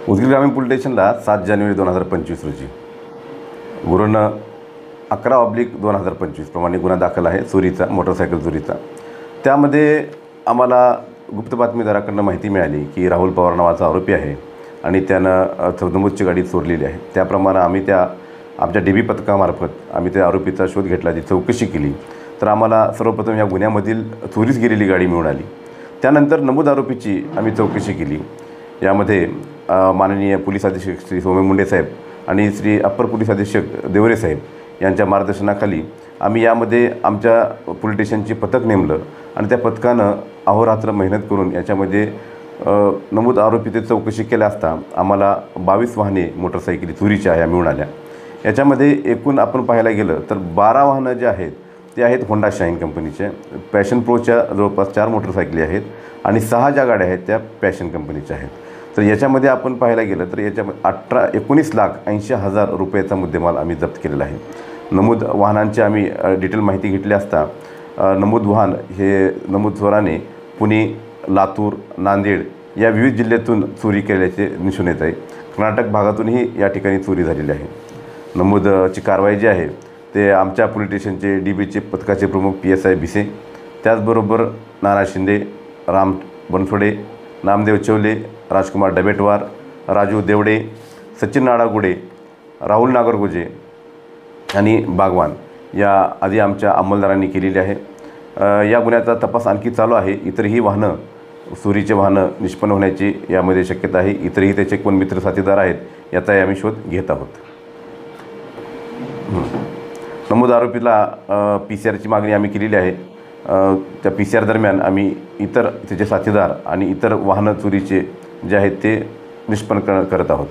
उदगीर ग्रामीण पोलीस स्टेशनला 7 जानेवारी 2025 रोजी गुन्हा 11/2025 प्रमाणे गुन्हा दाखल आहे चोरीचा, मोटरसायकल चोरीचा। त्यामध्ये आम्हाला गुप्त बातमीदाराकडून माहिती मिळाली की राहुल पवार नावाचा आरोपी आहे आणि त्यानं नमूदची गाडी चोरलेली आहे। त्याप्रमाणे आम्ही आमच्या DB पथकामार्फत आम्ही त्या आरोपीचा शोध घेतला, ती चौकशी केली, तर आम्हाला सर्वप्रथम या गुन्ह्यामधील चोरीस गेलेली गाडी मिळून आली। त्यानंतर नमूद आरोपीची आम्ही चौकशी केली। यामध्ये माननीय पोलीस अधीक्षक श्री सौम्य मुंडे साहेब आणि श्री अप्पर पोलीस अधीक्षक देवरे साहेब यांच्या मार्गदर्शनाखाली आम्ही यामध्ये आमच्या पोलीस स्टेशनची पथक नेमलं आणि त्या पथकानं अहोरात्र मेहनत करून याच्यामध्ये नमूद आरोपीची चौकशी केल्या असता आम्हाला 22 वाहने मोटरसायकली चोरीच्या ह्या मिळून आल्या। याच्यामध्ये एकूण आपण पाहायला गेलं तर 12 वाहनं जे आहेत ते आहेत होंडा शाईन कंपनीचे, पॅशन प्रोच्या जवळपास 4 मोटरसायकली आहेत आणि 6 ज्या गाड्या आहेत त्या पॅशन कंपनीच्या आहेत। तर याच्यामध्ये आपण पाहायला गेलं तर याच्यामध्ये 19,80,000 रुपयाचा मुद्देमाल आम्ही जप्त केलेला आहे। नमूद वाहनांची आम्ही डिटेल माहिती घेतली असता नमूद वाहन हे नमूद चोराने पुणे, लातूर, नांदेड या विविध जिल्ह्यातून चोरी केल्याचे दिसून येत आहे। कर्नाटक भागातूनही या ठिकाणी चोरी झालेली आहे। नमूदची कारवाई जी आहे ते आमच्या पोलीस स्टेशनचे DBचे पथकाचे प्रमुख PSI भिसे, त्याचबरोबर नाना शिंदे, राम बनसोडे, नामदेव चौले, राजकुमार डबेटवार, राजू देवडे, सचिन नाडागुडे, राहुल नागरगोजे आणि बागवान या आधी आमच्या अंमलदारांनी केलेली आहे। या गुन्ह्याचा तपास आणखी चालू आहे। इतरही वाहनं, चोरीचे वाहनं निष्पन्न होण्याची यामध्ये शक्यता आहे। इतरही त्याचे कोण मित्र साथीदार आहेत याचाही आम्ही शोध घेत आहोत। नमूद आरोपीला PCR मागणी आम्ही केलेली आहे। त्या PCR दरम्यान आम्ही इतर त्याचे साथीदार आणि इतर वाहनं चोरीचे जे आहेत ते निष्पन्न करत आहोत।